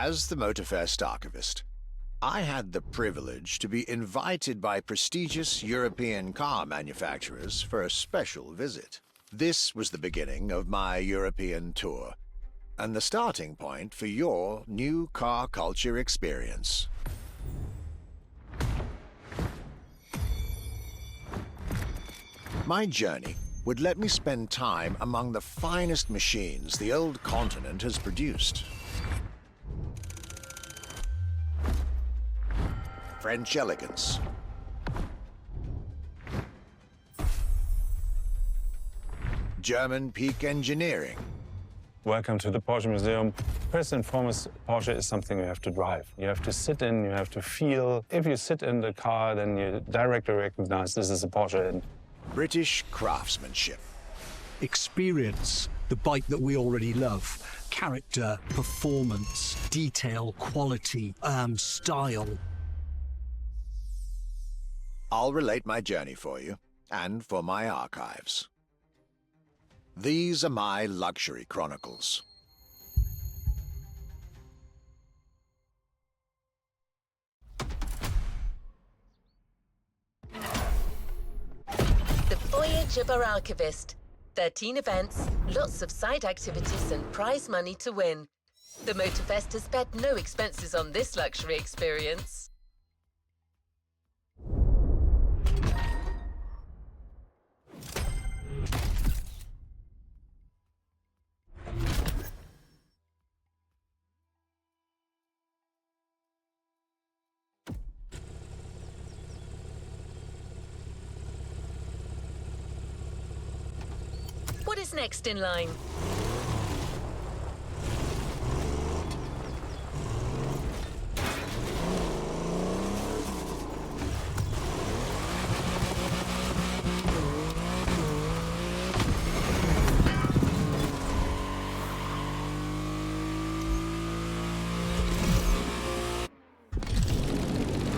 As the Motorfest archivist, I had the privilege to be invited by prestigious European car manufacturers for a special visit. This was the beginning of my European tour, and the starting point for your new car culture experience. My journey would let me spend time among the finest machines the old continent has produced. French elegance, German peak engineering. Welcome to the Porsche Museum. First and foremost, Porsche is something you have to drive. You have to sit in, you have to feel. If you sit in the car, then you directly recognize this is a Porsche. British craftsmanship. Experience the bike that we already love. Character, performance, detail, quality, style. I'll relate my journey for you, and for my archives. These are my luxury chronicles. The Voyage of our Archivist. 13 events, lots of side activities and prize money to win. The Motorfest has spared no expenses on this luxury experience. What is next in line?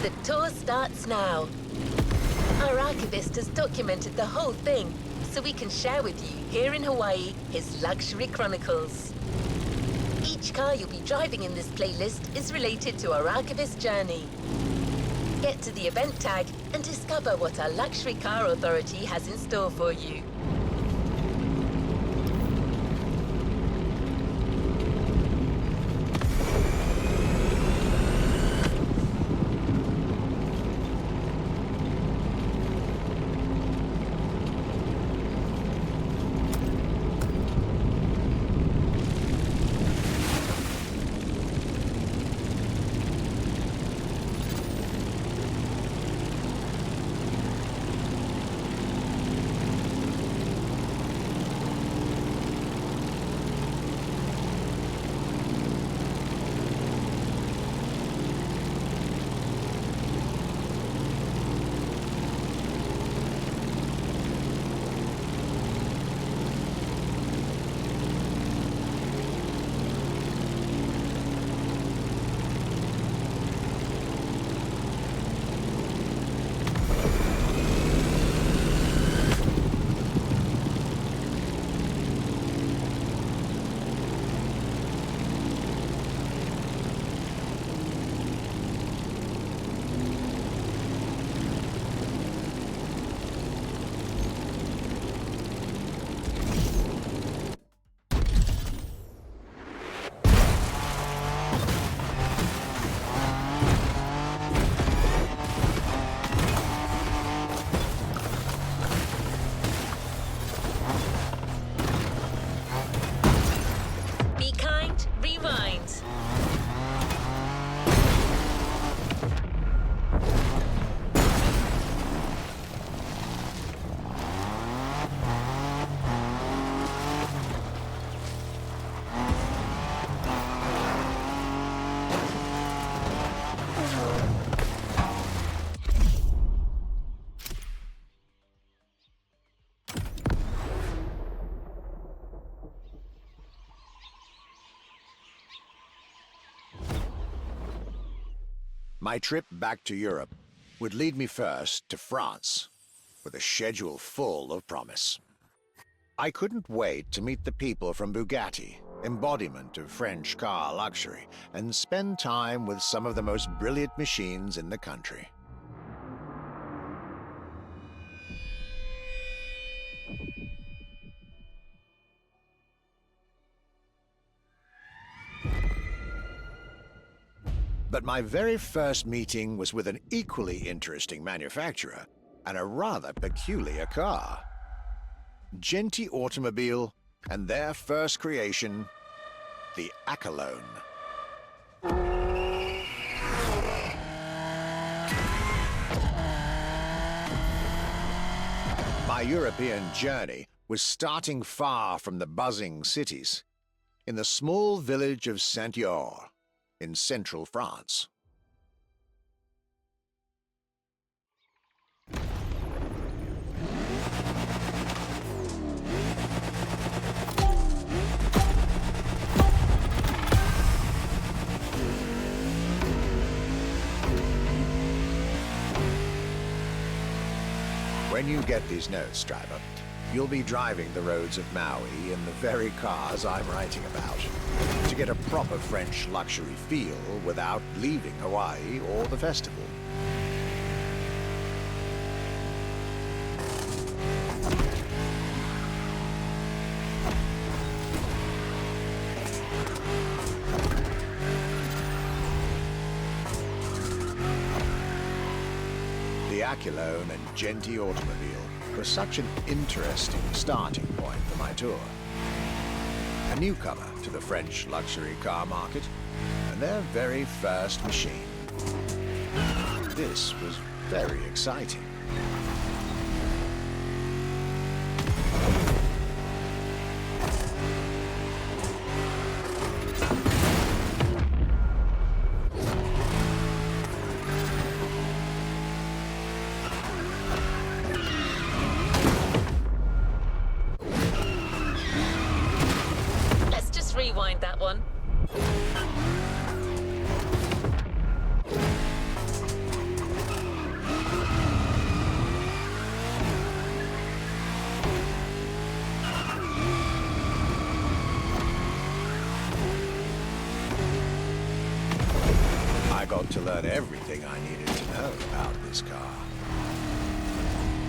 The tour starts now. Our archivist has documented the whole thing, so we can share with you, here in Hawaii, his luxury chronicles. Each car you'll be driving in this playlist is related to our archivist journey. Get to the event tag and discover what our luxury car authority has in store for you. My trip back to Europe would lead me first to France, with a schedule full of promise. I couldn't wait to meet the people from Bugatti embodiment of French car luxury, and spend time with some of the most brilliant machines in the country. But my very first meeting was with an equally interesting manufacturer and a rather peculiar car. Genti Automobile and their first creation, the Accolone. My European journey was starting far from the buzzing cities, in the small village of Saint-Yor, in central France. When you get these notes, driver, you'll be driving the roads of Maui in the very cars I'm writing about, to get a proper French luxury feel without leaving Hawaii or the festival. The Accolone and Genti Automobile was such an interesting starting point for my tour. A newcomer to the French luxury car market, and their very first machine. This was very exciting. Rewind that one. I got to learn everything I needed to know about this car.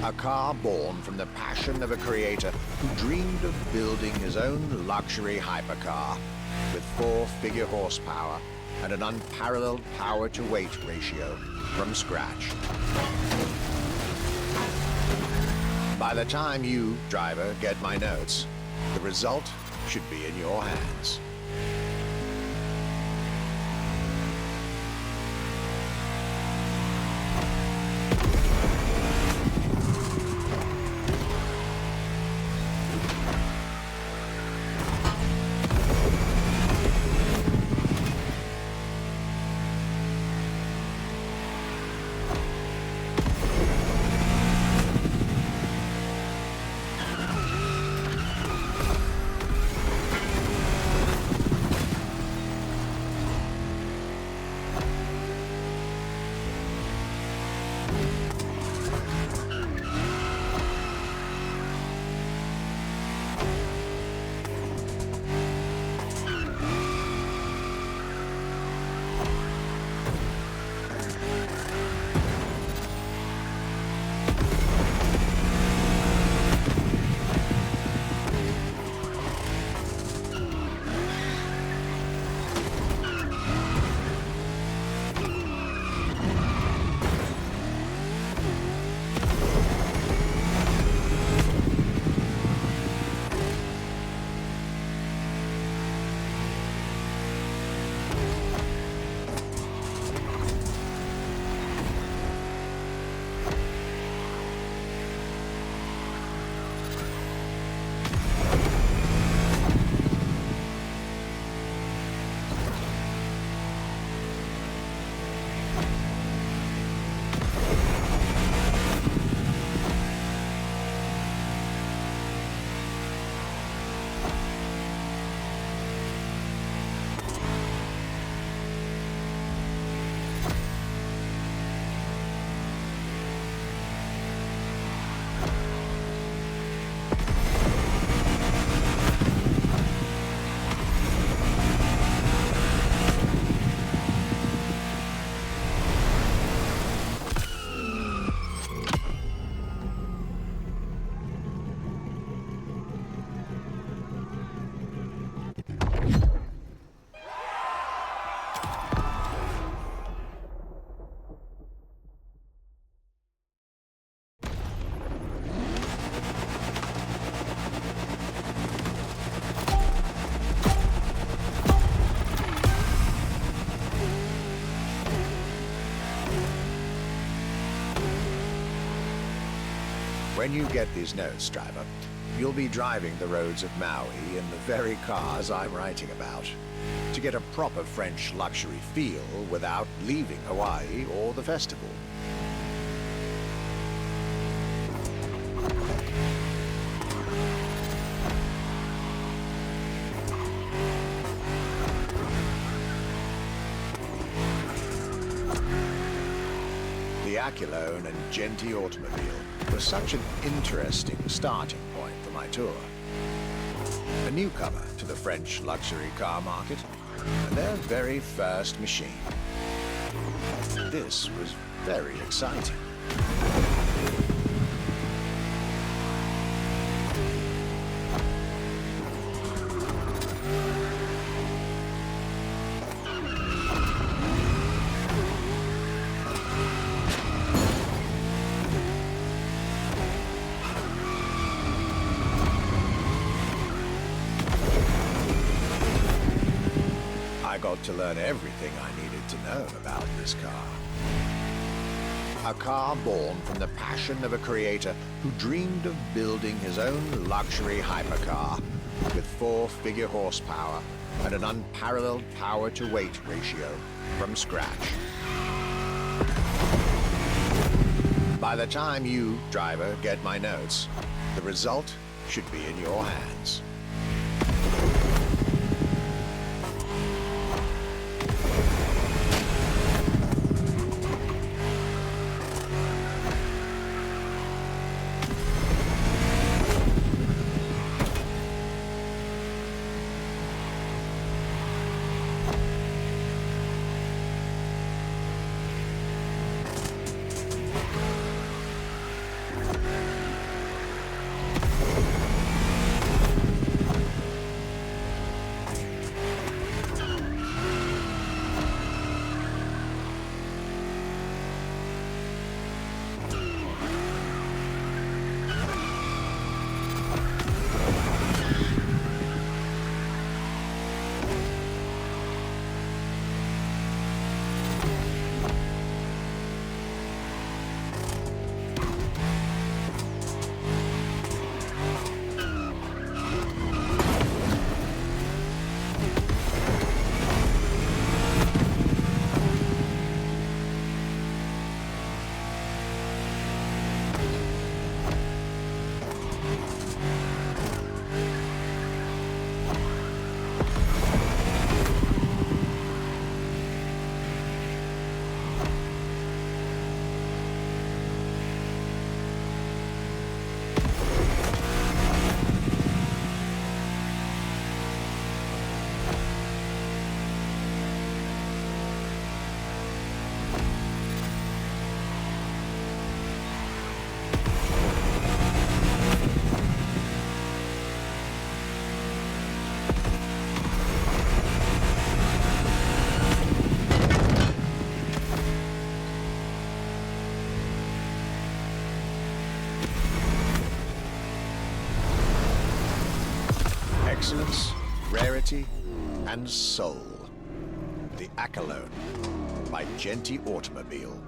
A car born from the passion of a creator who dreamed of building his own luxury hypercar with 4-figure horsepower and an unparalleled power-to-weight ratio from scratch. By the time you, driver, get my notes, the result should be in your hands. When you get these notes, driver, you'll be driving the roads of Maui in the very cars I'm writing about, to get a proper French luxury feel without leaving Hawaii or the festival. The Aculone and Genti automobile was such an interesting starting point for my tour. A newcomer to the French luxury car market, and their very first machine. This was very exciting. I got to learn everything I needed to know about this car. A car born from the passion of a creator who dreamed of building his own luxury hypercar with 4-figure horsepower and an unparalleled power-to-weight ratio from scratch. By the time you, driver, get my notes, the result should be in your hands. Excellence, rarity, and soul. The Aculone by Genti Automobile.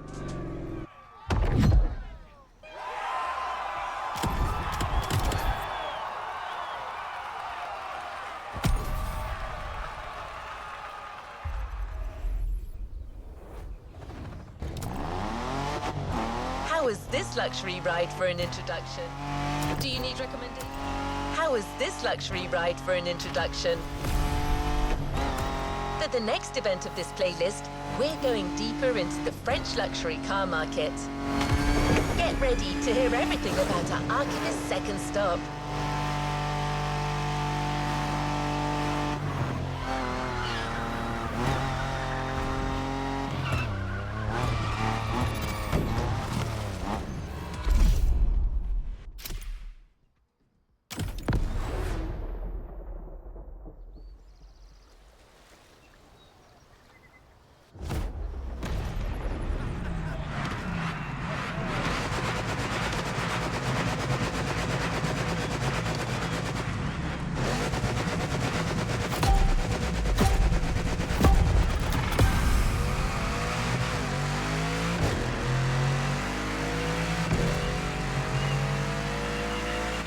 How is this luxury ride for an introduction? Do you need recommendation? How is this luxury ride for an introduction? For the next event of this playlist, we're going deeper into the French luxury car market. Get ready to hear everything about our Archivist second stop.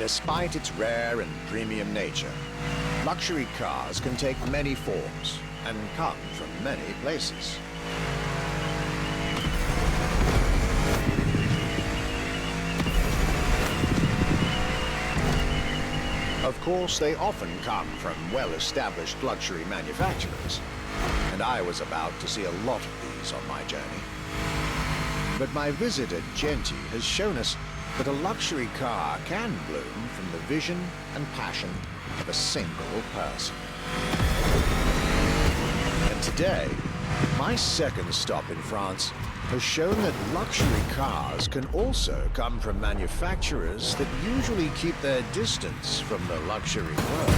Despite its rare and premium nature, luxury cars can take many forms and come from many places. Of course, they often come from well-established luxury manufacturers, and I was about to see a lot of these on my journey. But my visit at Genti has shown us that a luxury car can bloom from the vision and passion of a single person. And today, my second stop in France has shown that luxury cars can also come from manufacturers that usually keep their distance from the luxury world.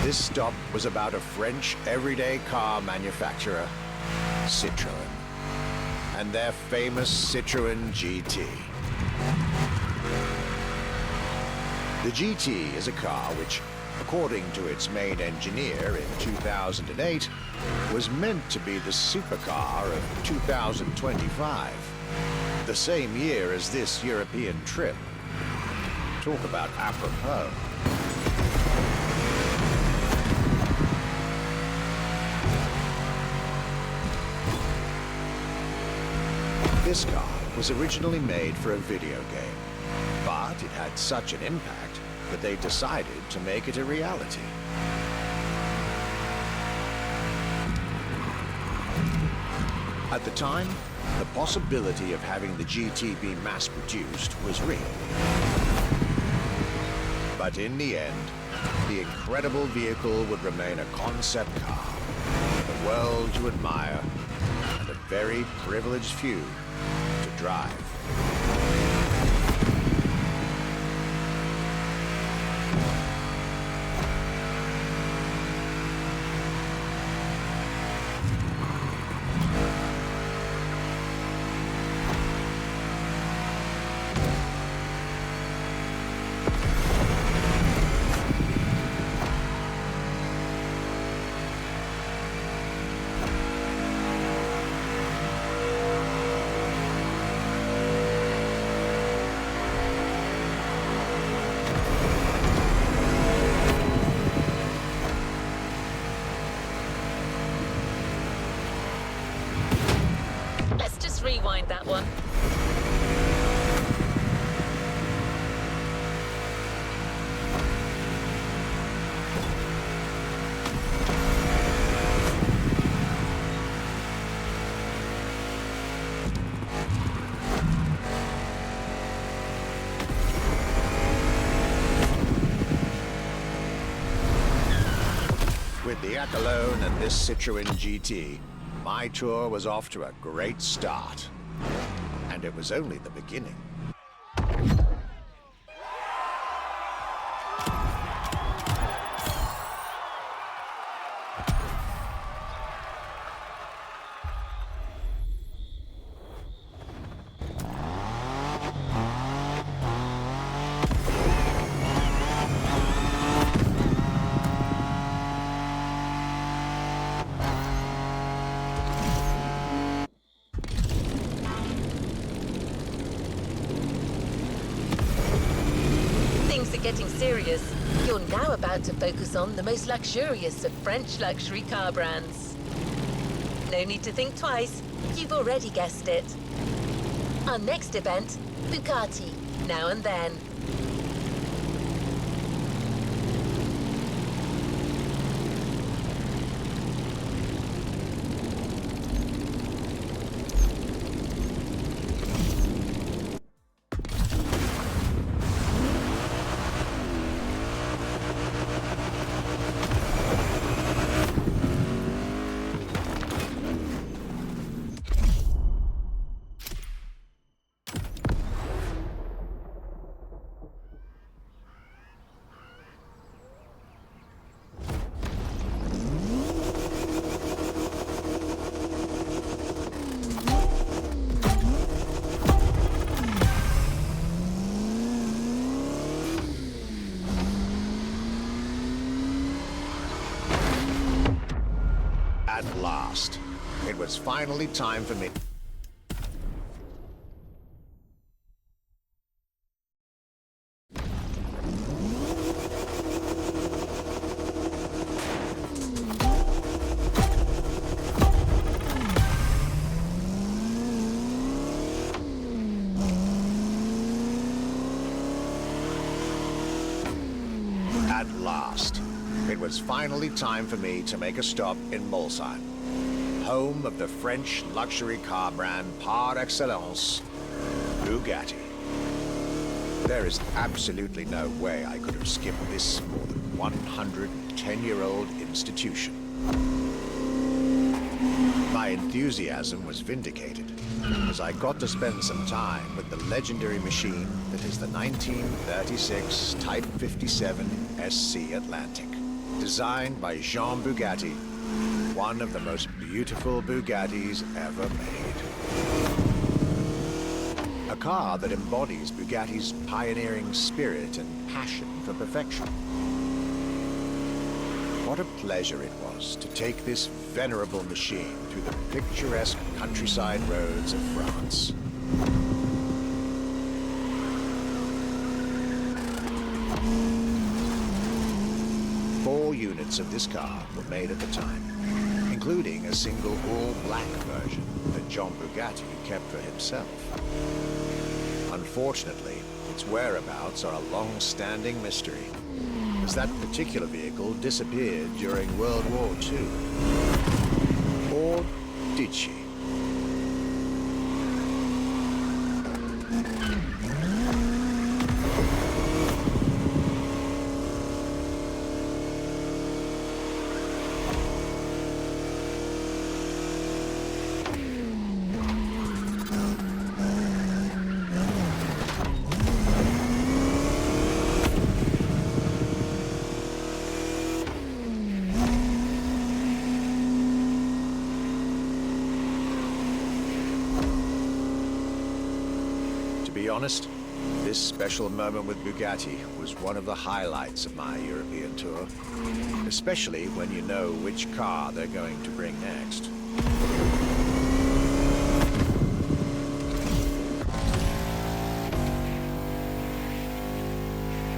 This stop was about a French everyday car manufacturer, Citroën, and their famous Citroën GT. The GT is a car which, according to its main engineer in 2008, was meant to be the supercar of 2025, the same year as this European trip. Talk about apropos. This car was originally made for a video game, but it had such an impact that they decided to make it a reality. At the time, the possibility of having the GT be mass-produced was real. But in the end, the incredible vehicle would remain a concept car for the world to admire and a very privileged few to drive. Rewind that one. With the Accolone and this Citroën GT, my tour was off to a great start. And it was only the beginning. Getting serious, you're now about to focus on the most luxurious of French luxury car brands. No need to think twice, you've already guessed it. Our next event, Bugatti, Now and Then. At last, it was finally time for me. At last, it was finally time for me to make a stop in Mulsanne, home of the French luxury car brand par excellence, Bugatti. There is absolutely no way I could have skipped this more than 110-year-old institution. My enthusiasm was vindicated as I got to spend some time with the legendary machine that is the 1936 Type 57 SC Atlantic, designed by Jean Bugatti, one of the most beautiful Bugattis ever made. A car that embodies Bugatti's pioneering spirit and passion for perfection. What a pleasure it was to take this venerable machine through the picturesque countryside roads of France. Four units of this car were made at the time, including a single all-black version that Jean Bugatti kept for himself. Unfortunately, its whereabouts are a long-standing mystery, as that particular vehicle disappeared during World War II. Or did she? To be honest, this special moment with Bugatti was one of the highlights of my European tour, especially when you know which car they're going to bring next.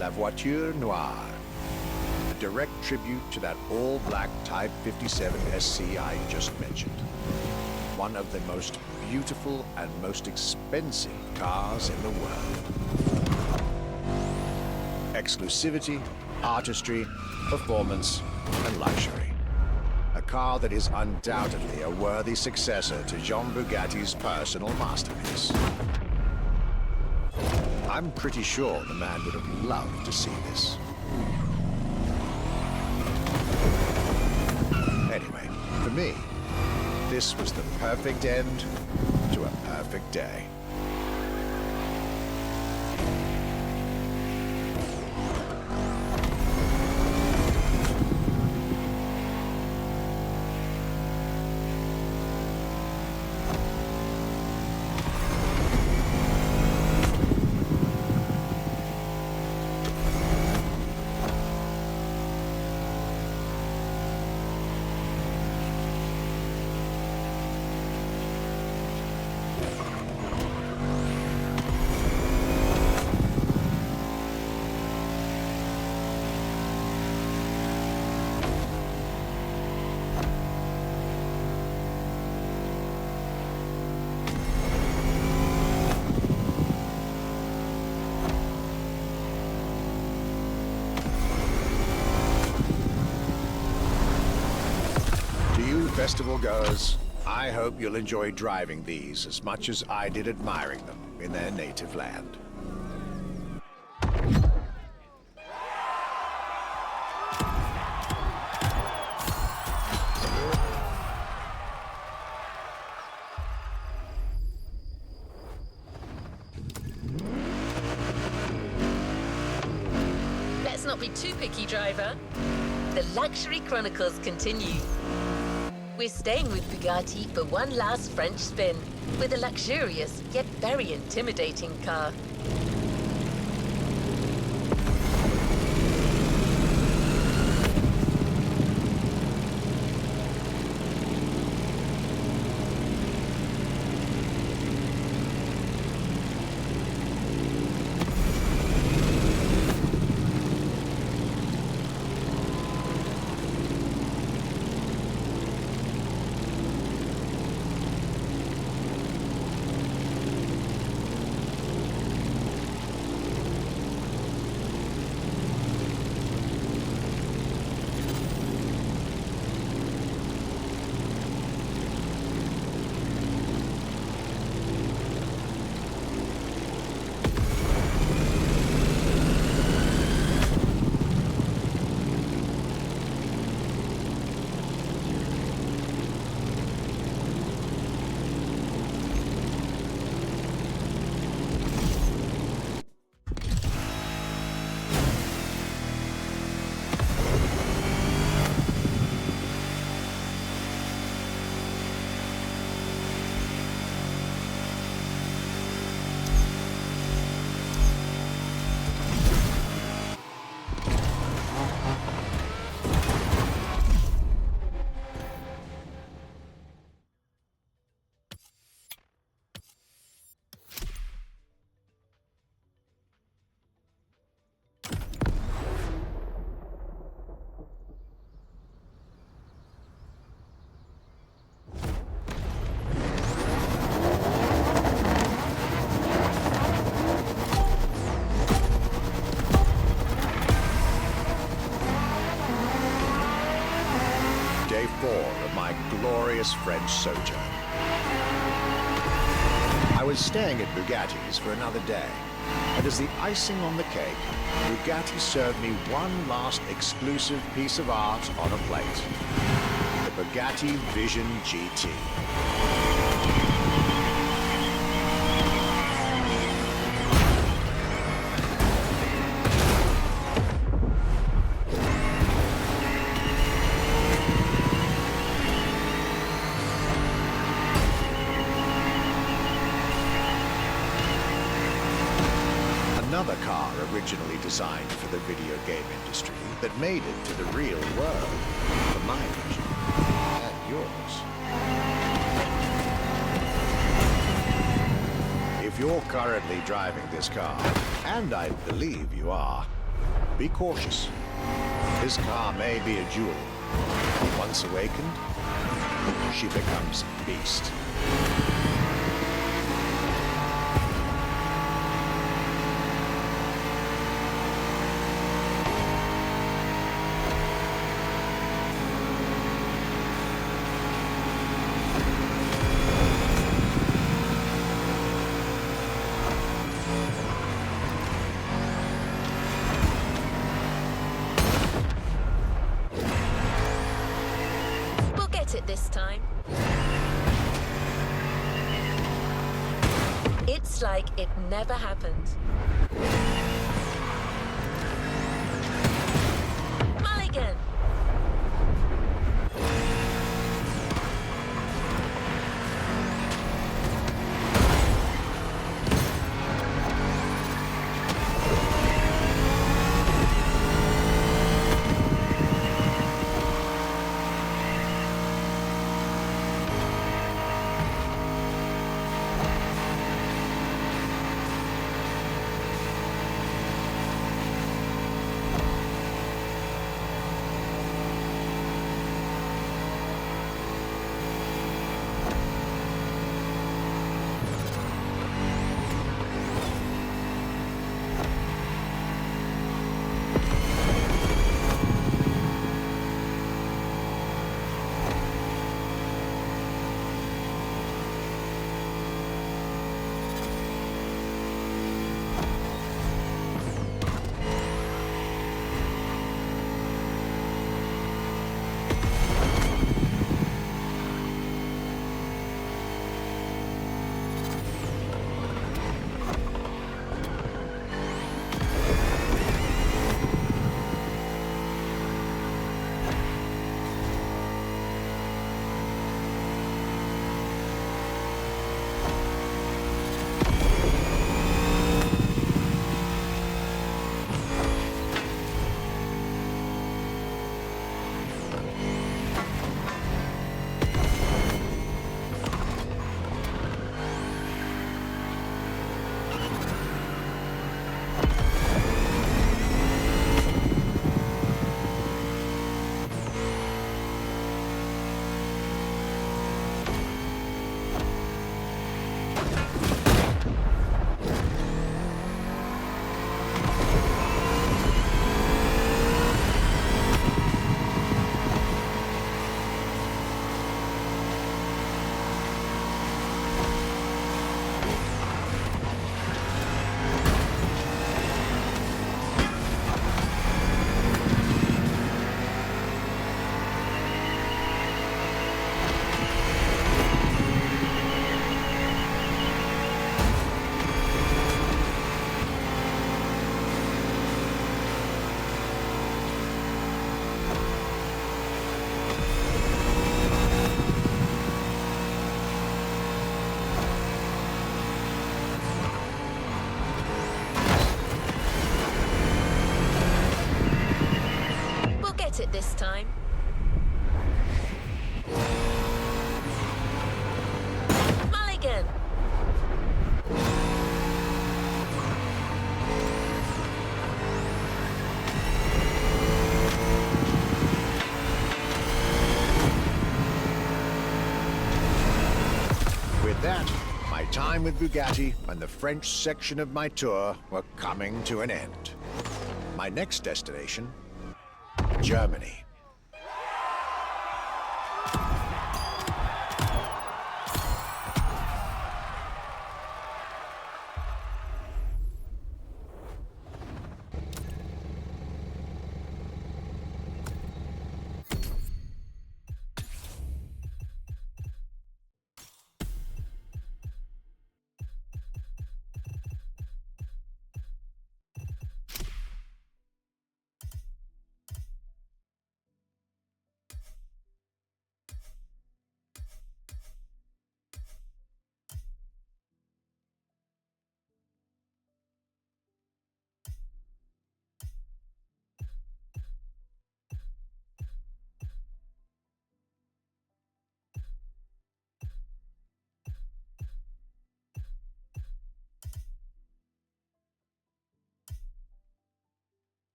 La Voiture Noire, a direct tribute to that all-black Type 57 SC I just mentioned. One of the most beautiful and most expensive cars in the world. Exclusivity, artistry, performance, and luxury. A car that is undoubtedly a worthy successor to Jean Bugatti's personal masterpiece. I'm pretty sure the man would have loved to see this. Anyway, for me, this was the perfect end to a perfect day. Festival goers, I hope you'll enjoy driving these as much as I did admiring them in their native land. Let's not be too picky, driver. The Luxury Chronicles continue. We're staying with Bugatti for one last French spin, with a luxurious yet very intimidating car. this French sojourn. I was staying at Bugatti's for another day, and as the icing on the cake, Bugatti served me one last exclusive piece of art on a plate. The Bugatti Vision GT. Another car originally designed for the video game industry that made it to the real world, for my vision, and yours. If you're currently driving this car, and I believe you are, be cautious. This car may be a jewel. Once awakened, she becomes a beast. It this time. It's like it never happened. Mulligan! It this time. Mulligan! With that, my time with Bugatti and the French section of my tour were coming to an end. My next destination, Germany.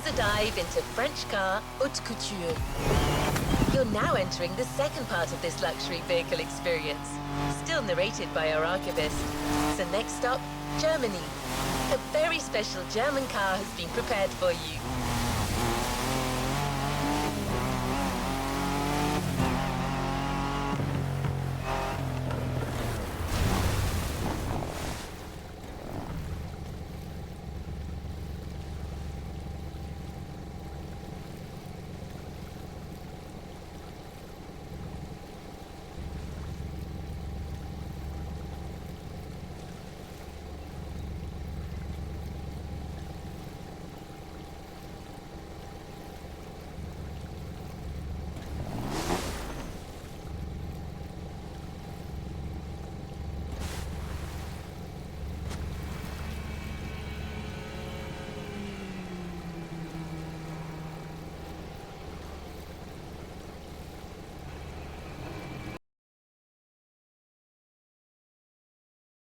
was a dive into French car haute couture. You're now entering the second part of this luxury vehicle experience, still narrated by our archivist. So next stop, Germany. A very special German car has been prepared for you.